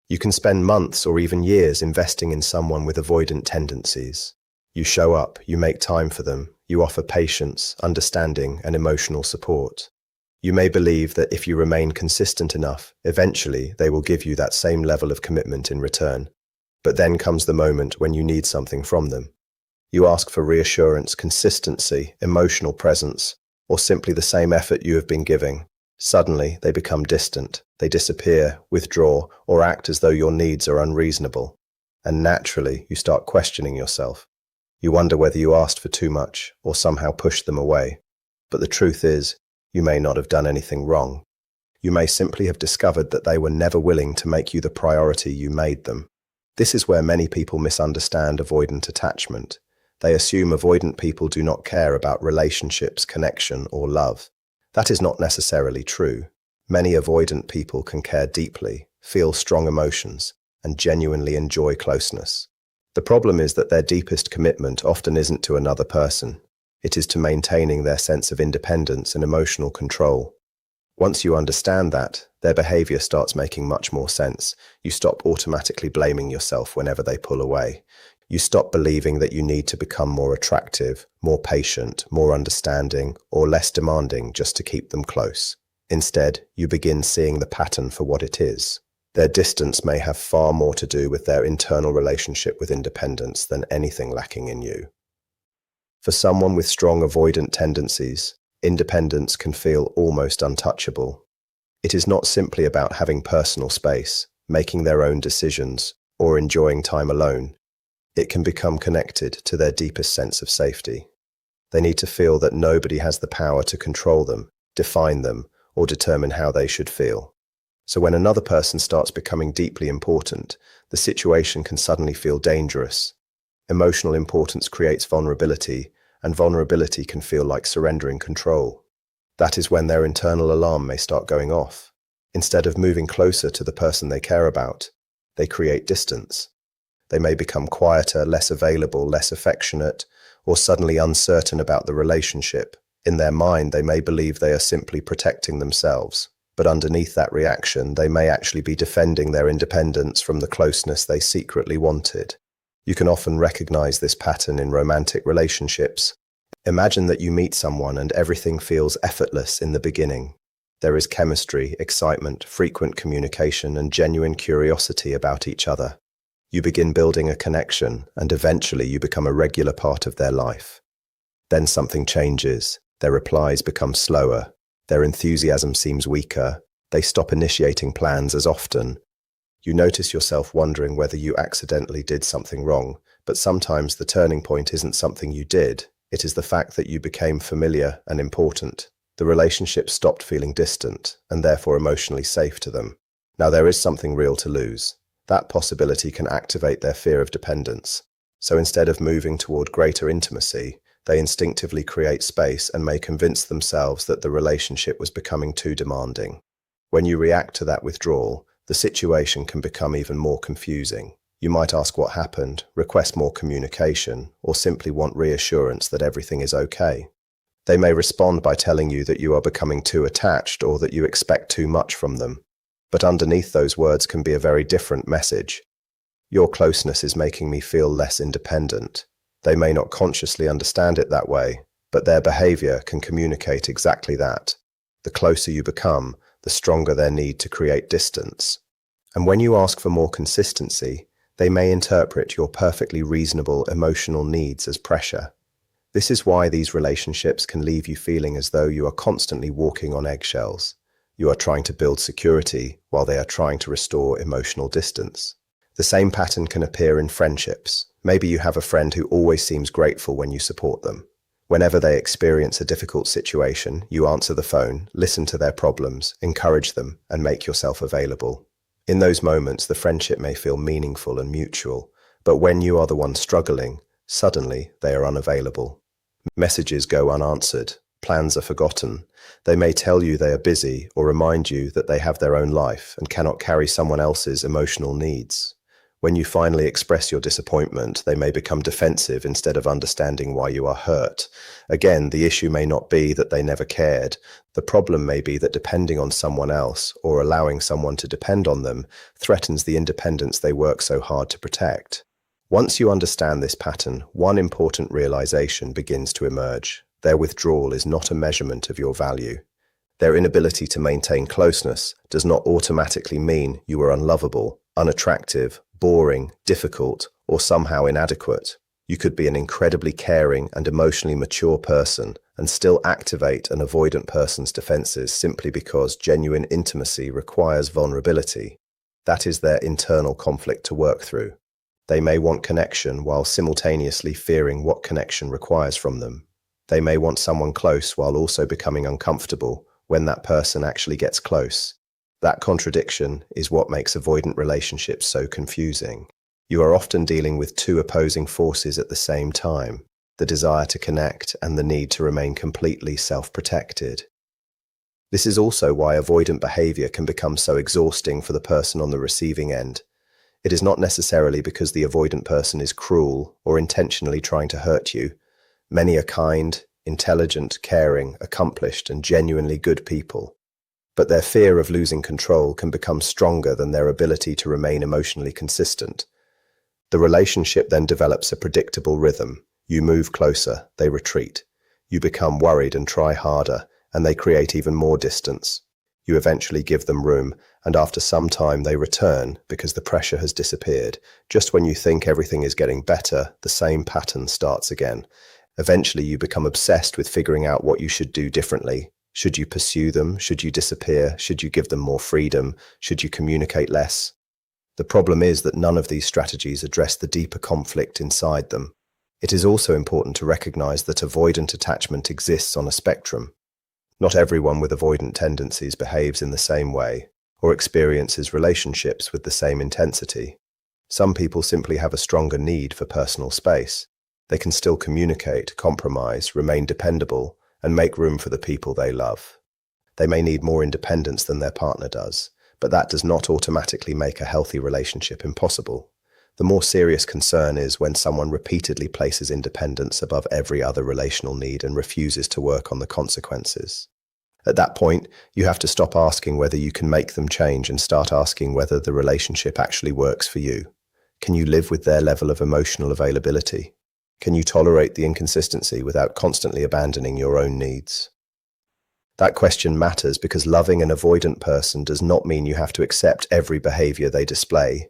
You can spend months or even years investing in someone with avoidant tendencies. You show up, you make time for them, you offer patience, understanding, and emotional support. You may believe that if you remain consistent enough, eventually they will give you that same level of commitment in return. But then comes the moment when you need something from them. You ask for reassurance, consistency, emotional presence, or simply the same effort you have been giving. Suddenly, they become distant. They disappear, withdraw, or act as though your needs are unreasonable. And naturally, you start questioning yourself. You wonder whether you asked for too much or somehow pushed them away. But the truth is, you may not have done anything wrong. You may simply have discovered that they were never willing to make you the priority you made them. This is where many people misunderstand avoidant attachment. They assume avoidant people do not care about relationships, connection, or love. That is not necessarily true. Many avoidant people can care deeply, feel strong emotions, and genuinely enjoy closeness. The problem is that their deepest commitment often isn't to another person. It is to maintaining their sense of independence and emotional control. Once you understand that, their behavior starts making much more sense. You stop automatically blaming yourself whenever they pull away. You stop believing that you need to become more attractive, more patient, more understanding, or less demanding just to keep them close. Instead, you begin seeing the pattern for what it is. Their distance may have far more to do with their internal relationship with independence than anything lacking in you. For someone with strong avoidant tendencies, independence can feel almost untouchable. It is not simply about having personal space, making their own decisions, or enjoying time alone. It can become connected to their deepest sense of safety. They need to feel that nobody has the power to control them, define them, or determine how they should feel. So when another person starts becoming deeply important, the situation can suddenly feel dangerous. Emotional importance creates vulnerability, and vulnerability can feel like surrendering control. That is when their internal alarm may start going off. Instead of moving closer to the person they care about, they create distance. They may become quieter, less available, less affectionate, or suddenly uncertain about the relationship. In their mind, they may believe they are simply protecting themselves, but underneath that reaction, they may actually be defending their independence from the closeness they secretly wanted. You can often recognize this pattern in romantic relationships. Imagine that you meet someone and everything feels effortless in the beginning. There is chemistry, excitement, frequent communication, and genuine curiosity about each other. You begin building a connection, and eventually you become a regular part of their life. Then something changes. Their replies become slower. Their enthusiasm seems weaker. They stop initiating plans as often. You notice yourself wondering whether you accidentally did something wrong, but sometimes the turning point isn't something you did. It is the fact that you became familiar and important. The relationship stopped feeling distant, and therefore emotionally safe to them. Now there is something real to lose. That possibility can activate their fear of dependence. So instead of moving toward greater intimacy, they instinctively create space and may convince themselves that the relationship was becoming too demanding. When you react to that withdrawal, the situation can become even more confusing. You might ask what happened, request more communication, or simply want reassurance that everything is okay. They may respond by telling you that you are becoming too attached or that you expect too much from them. But underneath those words can be a very different message. Your closeness is making me feel less independent. They may not consciously understand it that way, but their behavior can communicate exactly that. The closer you become, the stronger their need to create distance. And when you ask for more consistency, they may interpret your perfectly reasonable emotional needs as pressure. This is why these relationships can leave you feeling as though you are constantly walking on eggshells. You are trying to build security while they are trying to restore emotional distance. The same pattern can appear in friendships. Maybe you have a friend who always seems grateful when you support them. Whenever they experience a difficult situation, you answer the phone, listen to their problems, encourage them, and make yourself available. In those moments, the friendship may feel meaningful and mutual, but when you are the one struggling, suddenly they are unavailable. Messages go unanswered. Plans are forgotten. They may tell you they are busy or remind you that they have their own life and cannot carry someone else's emotional needs. When you finally express your disappointment, they may become defensive instead of understanding why you are hurt. Again, the issue may not be that they never cared. The problem may be that depending on someone else, or allowing someone to depend on them, threatens the independence they work so hard to protect. Once you understand this pattern, one important realization begins to emerge. Their withdrawal is not a measurement of your value. Their inability to maintain closeness does not automatically mean you are unlovable, unattractive, boring, difficult, or somehow inadequate. You could be an incredibly caring and emotionally mature person and still activate an avoidant person's defenses simply because genuine intimacy requires vulnerability. That is their internal conflict to work through. They may want connection while simultaneously fearing what connection requires from them. They may want someone close while also becoming uncomfortable when that person actually gets close. That contradiction is what makes avoidant relationships so confusing. You are often dealing with two opposing forces at the same time, the desire to connect and the need to remain completely self-protected. This is also why avoidant behavior can become so exhausting for the person on the receiving end. It is not necessarily because the avoidant person is cruel or intentionally trying to hurt you. Many are kind, intelligent, caring, accomplished, and genuinely good people. But their fear of losing control can become stronger than their ability to remain emotionally consistent. The relationship then develops a predictable rhythm. You move closer, they retreat. You become worried and try harder, and they create even more distance. You eventually give them room, and after some time they return because the pressure has disappeared. Just when you think everything is getting better, the same pattern starts again. Eventually you become obsessed with figuring out what you should do differently. Should you pursue them? Should you disappear? Should you give them more freedom? Should you communicate less? The problem is that none of these strategies address the deeper conflict inside them. It is also important to recognize that avoidant attachment exists on a spectrum. Not everyone with avoidant tendencies behaves in the same way or experiences relationships with the same intensity. Some people simply have a stronger need for personal space. They can still communicate, compromise, remain dependable, and make room for the people they love. They may need more independence than their partner does, but that does not automatically make a healthy relationship impossible. The more serious concern is when someone repeatedly places independence above every other relational need and refuses to work on the consequences. At that point, you have to stop asking whether you can make them change and start asking whether the relationship actually works for you. Can you live with their level of emotional availability? Can you tolerate the inconsistency without constantly abandoning your own needs? That question matters because loving an avoidant person does not mean you have to accept every behavior they display.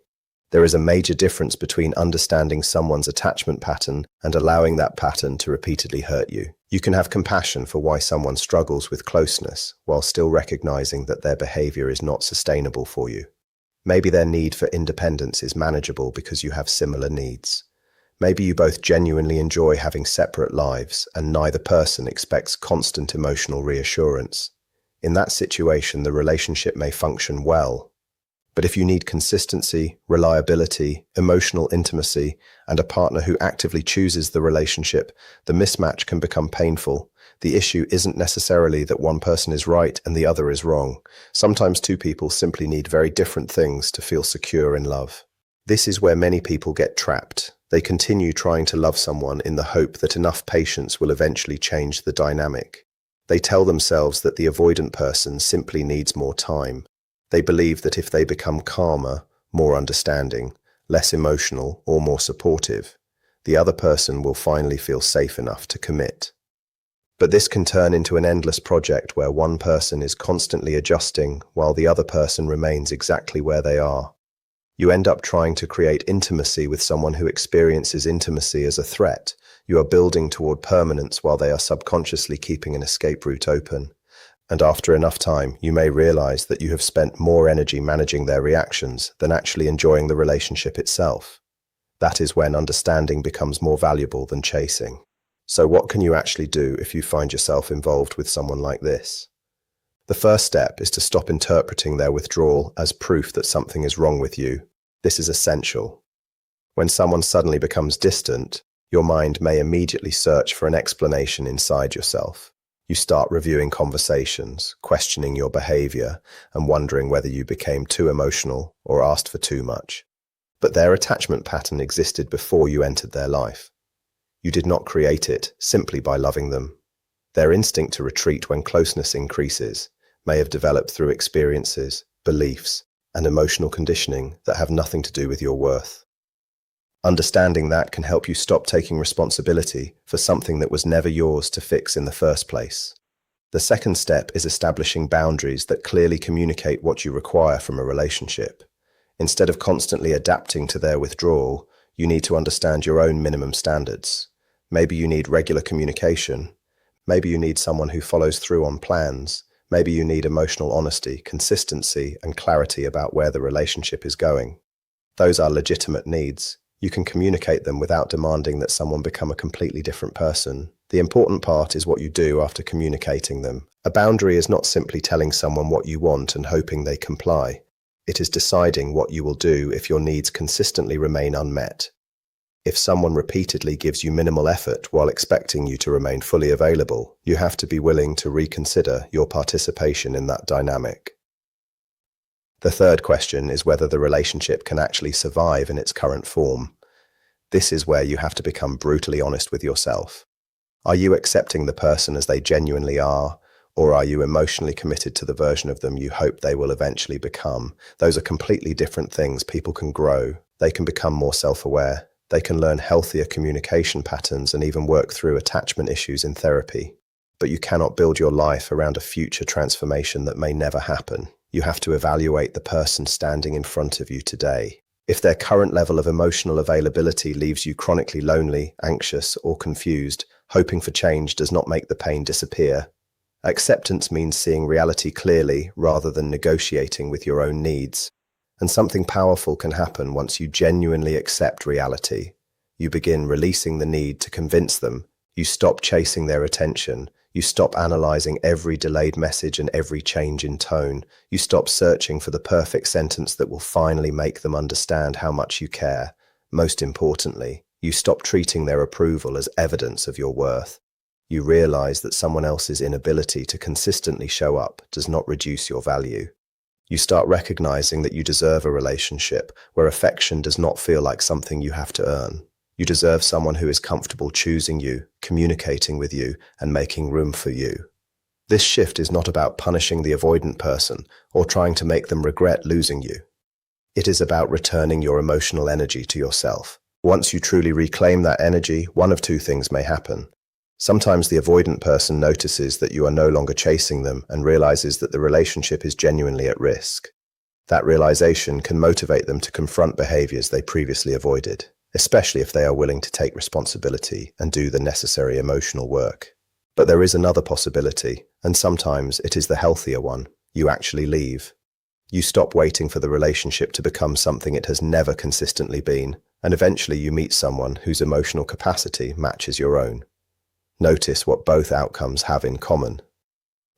There is a major difference between understanding someone's attachment pattern and allowing that pattern to repeatedly hurt you. You can have compassion for why someone struggles with closeness while still recognizing that their behavior is not sustainable for you. Maybe their need for independence is manageable because you have similar needs. Maybe you both genuinely enjoy having separate lives and neither person expects constant emotional reassurance. In that situation, the relationship may function well. But if you need consistency, reliability, emotional intimacy, and a partner who actively chooses the relationship, the mismatch can become painful. The issue isn't necessarily that one person is right and the other is wrong. Sometimes two people simply need very different things to feel secure in love. This is where many people get trapped. They continue trying to love someone in the hope that enough patience will eventually change the dynamic. They tell themselves that the avoidant person simply needs more time. They believe that if they become calmer, more understanding, less emotional, or more supportive, the other person will finally feel safe enough to commit. But this can turn into an endless project where one person is constantly adjusting while the other person remains exactly where they are. You end up trying to create intimacy with someone who experiences intimacy as a threat. You are building toward permanence while they are subconsciously keeping an escape route open. And after enough time, you may realize that you have spent more energy managing their reactions than actually enjoying the relationship itself. That is when understanding becomes more valuable than chasing. So what can you actually do if you find yourself involved with someone like this? The first step is to stop interpreting their withdrawal as proof that something is wrong with you. This is essential. When someone suddenly becomes distant, your mind may immediately search for an explanation inside yourself. You start reviewing conversations, questioning your behavior, and wondering whether you became too emotional or asked for too much. But their attachment pattern existed before you entered their life. You did not create it simply by loving them. Their instinct to retreat when closeness increases may have developed through experiences, beliefs, and emotional conditioning that have nothing to do with your worth. Understanding that can help you stop taking responsibility for something that was never yours to fix in the first place. The second step is establishing boundaries that clearly communicate what you require from a relationship. Instead of constantly adapting to their withdrawal, you need to understand your own minimum standards. Maybe you need regular communication. Maybe you need someone who follows through on plans. Maybe you need emotional honesty, consistency, and clarity about where the relationship is going. Those are legitimate needs. You can communicate them without demanding that someone become a completely different person. The important part is what you do after communicating them. A boundary is not simply telling someone what you want and hoping they comply. It is deciding what you will do if your needs consistently remain unmet. If someone repeatedly gives you minimal effort while expecting you to remain fully available, you have to be willing to reconsider your participation in that dynamic. The third question is whether the relationship can actually survive in its current form. This is where you have to become brutally honest with yourself. Are you accepting the person as they genuinely are, or are you emotionally committed to the version of them you hope they will eventually become? Those are completely different things. People can grow. They can become more self-aware. They can learn healthier communication patterns and even work through attachment issues in therapy. But you cannot build your life around a future transformation that may never happen. You have to evaluate the person standing in front of you today. If their current level of emotional availability leaves you chronically lonely, anxious, or confused, hoping for change does not make the pain disappear. Acceptance means seeing reality clearly rather than negotiating with your own needs. And something powerful can happen once you genuinely accept reality. You begin releasing the need to convince them. You stop chasing their attention. You stop analyzing every delayed message and every change in tone. You stop searching for the perfect sentence that will finally make them understand how much you care. Most importantly, you stop treating their approval as evidence of your worth. You realize that someone else's inability to consistently show up does not reduce your value. You start recognizing that you deserve a relationship where affection does not feel like something you have to earn. You deserve someone who is comfortable choosing you, communicating with you, and making room for you. This shift is not about punishing the avoidant person or trying to make them regret losing you. It is about returning your emotional energy to yourself. Once you truly reclaim that energy, one of two things may happen. Sometimes the avoidant person notices that you are no longer chasing them and realizes that the relationship is genuinely at risk. That realization can motivate them to confront behaviors they previously avoided, especially if they are willing to take responsibility and do the necessary emotional work. But there is another possibility, and sometimes it is the healthier one. You actually leave. You stop waiting for the relationship to become something it has never consistently been, and eventually you meet someone whose emotional capacity matches your own. Notice what both outcomes have in common.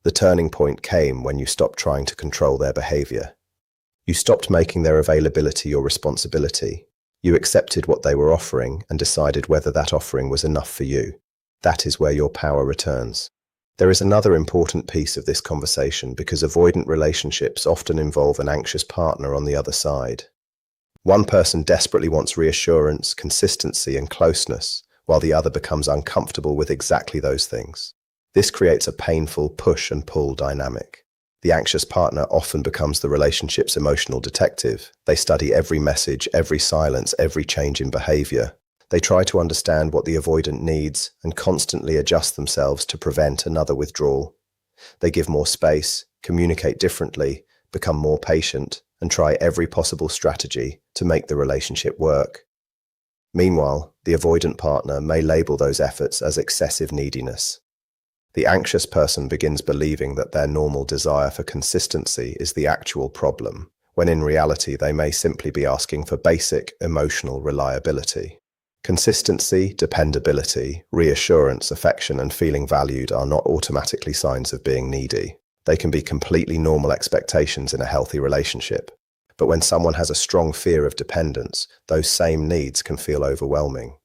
The turning point came when you stopped trying to control their behavior. You stopped making their availability your responsibility. You accepted what they were offering and decided whether that offering was enough for you. That is where your power returns. There is another important piece of this conversation because avoidant relationships often involve an anxious partner on the other side. One person desperately wants reassurance, consistency, and closeness, while the other becomes uncomfortable with exactly those things. This creates a painful push and pull dynamic. The anxious partner often becomes the relationship's emotional detective. They study every message, every silence, every change in behavior. They try to understand what the avoidant needs and constantly adjust themselves to prevent another withdrawal. They give more space, communicate differently, become more patient, and try every possible strategy to make the relationship work. Meanwhile, the avoidant partner may label those efforts as excessive neediness. The anxious person begins believing that their normal desire for consistency is the actual problem, when in reality they may simply be asking for basic emotional reliability. Consistency, dependability, reassurance, affection, and feeling valued are not automatically signs of being needy. They can be completely normal expectations in a healthy relationship. But when someone has a strong fear of dependence, those same needs can feel overwhelming.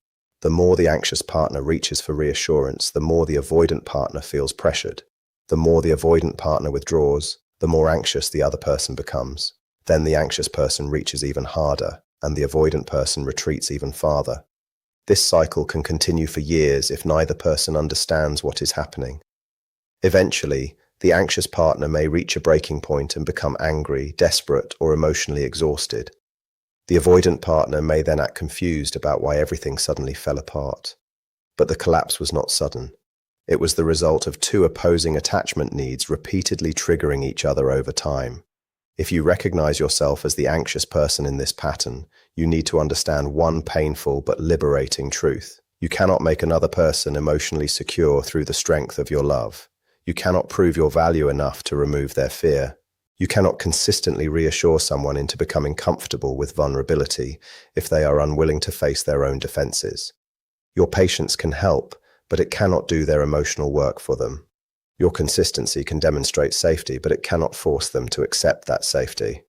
The more the anxious partner reaches for reassurance, the more the avoidant partner feels pressured. The more the avoidant partner withdraws, the more anxious the other person becomes. Then the anxious person reaches even harder, and the avoidant person retreats even farther. This cycle can continue for years if neither person understands what is happening. Eventually, the anxious partner may reach a breaking point and become angry, desperate, or emotionally exhausted. The avoidant partner may then act confused about why everything suddenly fell apart. But the collapse was not sudden. It was the result of two opposing attachment needs repeatedly triggering each other over time. If you recognize yourself as the anxious person in this pattern, you need to understand one painful but liberating truth. You cannot make another person emotionally secure through the strength of your love. You cannot prove your value enough to remove their fear. You cannot consistently reassure someone into becoming comfortable with vulnerability if they are unwilling to face their own defenses. Your patience can help, but it cannot do their emotional work for them. Your consistency can demonstrate safety, but it cannot force them to accept that safety.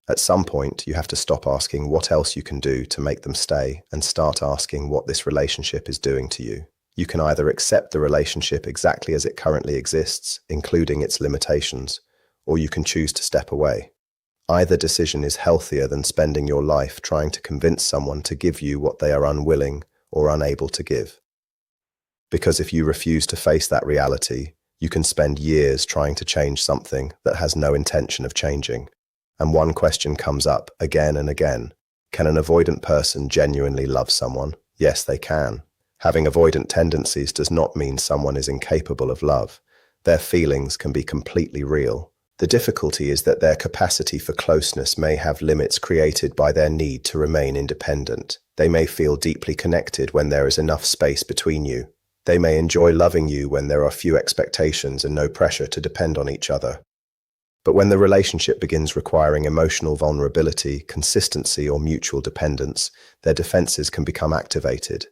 At some point, you have to stop asking what else you can do to make them stay and start asking what this relationship is doing to you. You can either accept the relationship exactly as it currently exists, including its limitations, or you can choose to step away. Either decision is healthier than spending your life trying to convince someone to give you what they are unwilling or unable to give. Because if you refuse to face that reality, you can spend years trying to change something that has no intention of changing. And one question comes up again and again. Can an avoidant person genuinely love someone? Yes, they can. Having avoidant tendencies does not mean someone is incapable of love. Their feelings can be completely real. The difficulty is that their capacity for closeness may have limits created by their need to remain independent. They may feel deeply connected when there is enough space between you. They may enjoy loving you when there are few expectations and no pressure to depend on each other. But when the relationship begins requiring emotional vulnerability, consistency, or mutual dependence, their defenses can become activated.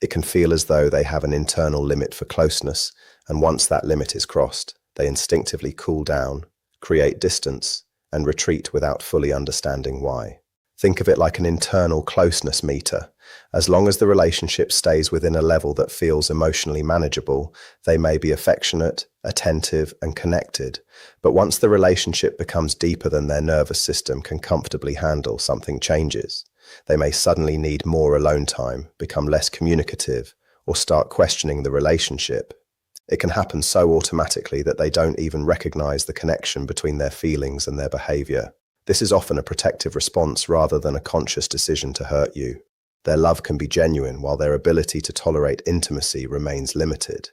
It can feel as though they have an internal limit for closeness, and once that limit is crossed, they instinctively cool down, create distance, and retreat without fully understanding why. Think of it like an internal closeness meter. As long as the relationship stays within a level that feels emotionally manageable, they may be affectionate, attentive, and connected. But once the relationship becomes deeper than their nervous system can comfortably handle, something changes. They may suddenly need more alone time, become less communicative, or start questioning the relationship. It can happen so automatically that they don't even recognize the connection between their feelings and their behavior. This is often a protective response rather than a conscious decision to hurt you. Their love can be genuine while their ability to tolerate intimacy remains limited.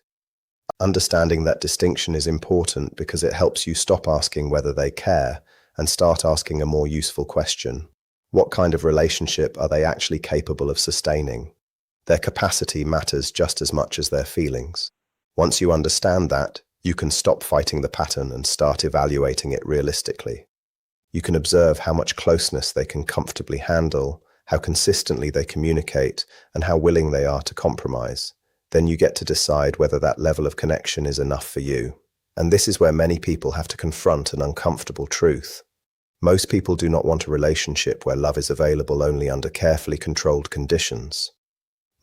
Understanding that distinction is important because it helps you stop asking whether they care and start asking a more useful question. What kind of relationship are they actually capable of sustaining? Their capacity matters just as much as their feelings. Once you understand that, you can stop fighting the pattern and start evaluating it realistically. You can observe how much closeness they can comfortably handle, how consistently they communicate, and how willing they are to compromise. Then you get to decide whether that level of connection is enough for you. And this is where many people have to confront an uncomfortable truth. Most people do not want a relationship where love is available only under carefully controlled conditions.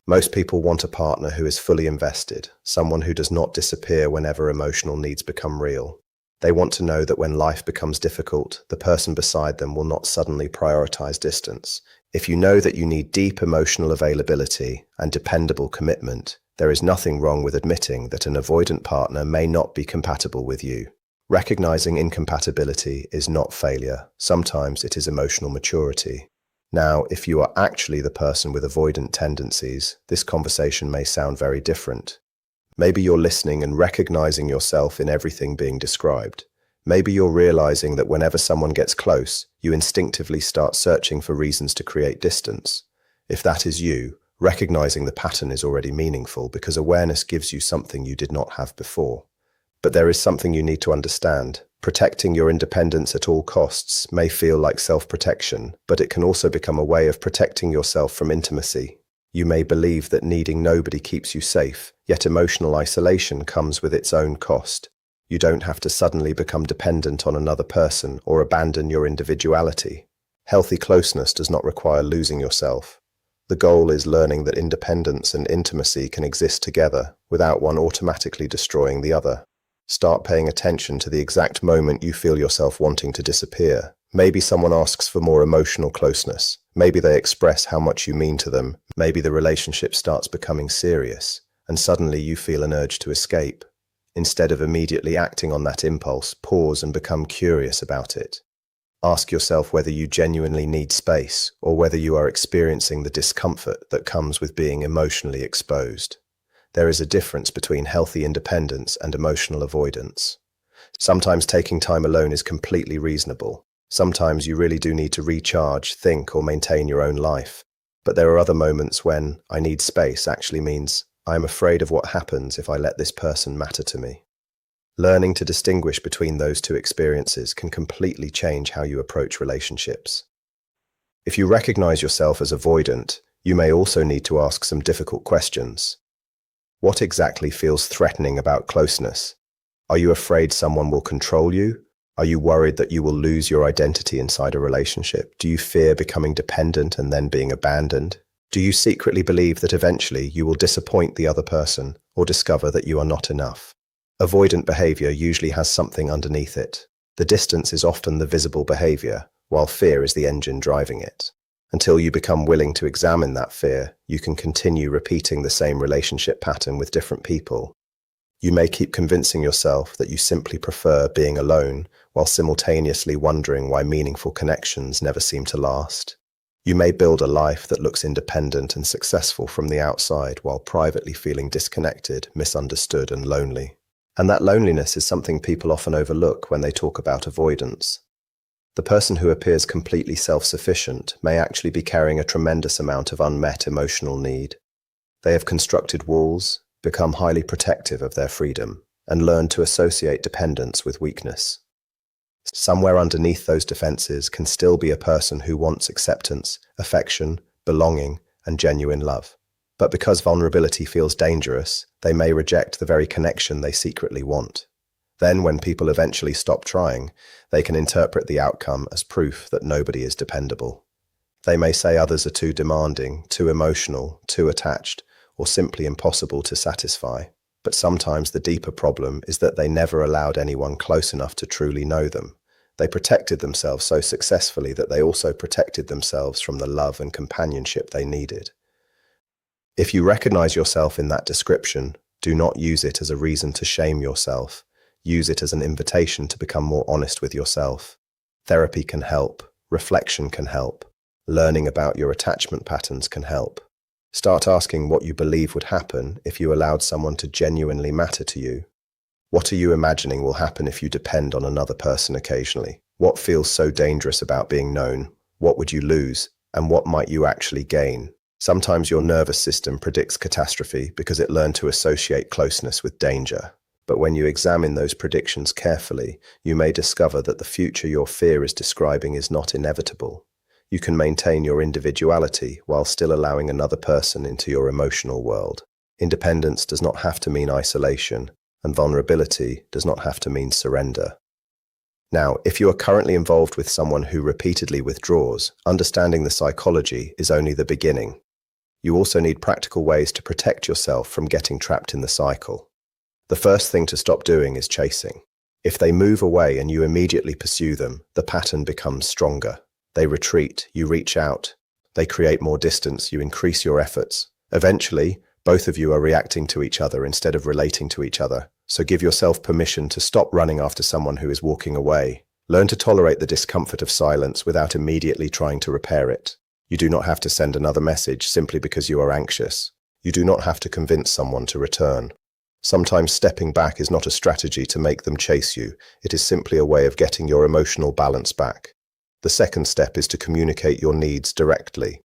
Most people want a partner who is fully invested, someone who does not disappear whenever emotional needs become real. They want to know that when life becomes difficult, the person beside them will not suddenly prioritize distance. If you know that you need deep emotional availability and dependable commitment, there is nothing wrong with admitting that an avoidant partner may not be compatible with you. Recognizing incompatibility is not failure. Sometimes it is emotional maturity. Now, if you are actually the person with avoidant tendencies, this conversation may sound very different. Maybe you're listening and recognizing yourself in everything being described. Maybe you're realizing that whenever someone gets close, you instinctively start searching for reasons to create distance. If that is you, recognizing the pattern is already meaningful because awareness gives you something you did not have before. But there is something you need to understand. Protecting your independence at all costs may feel like self-protection, but it can also become a way of protecting yourself from intimacy. You may believe that needing nobody keeps you safe, yet emotional isolation comes with its own cost. You don't have to suddenly become dependent on another person or abandon your individuality. Healthy closeness does not require losing yourself. The goal is learning that independence and intimacy can exist together without one automatically destroying the other. Start paying attention to the exact moment you feel yourself wanting to disappear. Maybe someone asks for more emotional closeness. Maybe they express how much you mean to them. Maybe the relationship starts becoming serious, and suddenly you feel an urge to escape. Instead of immediately acting on that impulse, pause and become curious about it. Ask yourself whether you genuinely need space or whether you are experiencing the discomfort that comes with being emotionally exposed. There is a difference between healthy independence and emotional avoidance. Sometimes taking time alone is completely reasonable. Sometimes you really do need to recharge, think, or maintain your own life. But there are other moments when "I need space" actually means "I am afraid of what happens if I let this person matter to me." Learning to distinguish between those two experiences can completely change how you approach relationships. If you recognize yourself as avoidant, you may also need to ask some difficult questions. What exactly feels threatening about closeness? Are you afraid someone will control you? Are you worried that you will lose your identity inside a relationship? Do you fear becoming dependent and then being abandoned? Do you secretly believe that eventually you will disappoint the other person or discover that you are not enough? Avoidant behavior usually has something underneath it. The distance is often the visible behavior, while fear is the engine driving it. Until you become willing to examine that fear, you can continue repeating the same relationship pattern with different people. You may keep convincing yourself that you simply prefer being alone, while simultaneously wondering why meaningful connections never seem to last. You may build a life that looks independent and successful from the outside, while privately feeling disconnected, misunderstood, and lonely. And that loneliness is something people often overlook when they talk about avoidance. The person who appears completely self-sufficient may actually be carrying a tremendous amount of unmet emotional need. They have constructed walls, become highly protective of their freedom, and learned to associate dependence with weakness. Somewhere underneath those defenses can still be a person who wants acceptance, affection, belonging, and genuine love. But because vulnerability feels dangerous, they may reject the very connection they secretly want. Then, when people eventually stop trying, they can interpret the outcome as proof that nobody is dependable. They may say others are too demanding, too emotional, too attached, or simply impossible to satisfy. But sometimes the deeper problem is that they never allowed anyone close enough to truly know them. They protected themselves so successfully that they also protected themselves from the love and companionship they needed. If you recognize yourself in that description, do not use it as a reason to shame yourself. Use it as an invitation to become more honest with yourself. Therapy can help. Reflection can help. Learning about your attachment patterns can help. Start asking what you believe would happen if you allowed someone to genuinely matter to you. What are you imagining will happen if you depend on another person occasionally? What feels so dangerous about being known? What would you lose? And what might you actually gain? Sometimes your nervous system predicts catastrophe because it learned to associate closeness with danger. But when you examine those predictions carefully, you may discover that the future your fear is describing is not inevitable. You can maintain your individuality while still allowing another person into your emotional world. Independence does not have to mean isolation, and vulnerability does not have to mean surrender. Now, if you are currently involved with someone who repeatedly withdraws, understanding the psychology is only the beginning. You also need practical ways to protect yourself from getting trapped in the cycle. The first thing to stop doing is chasing. If they move away and you immediately pursue them, the pattern becomes stronger. They retreat, you reach out. They create more distance, you increase your efforts. Eventually, both of you are reacting to each other instead of relating to each other. So give yourself permission to stop running after someone who is walking away. Learn to tolerate the discomfort of silence without immediately trying to repair it. You do not have to send another message simply because you are anxious. You do not have to convince someone to return. Sometimes stepping back is not a strategy to make them chase you. It is simply a way of getting your emotional balance back. The second step is to communicate your needs directly.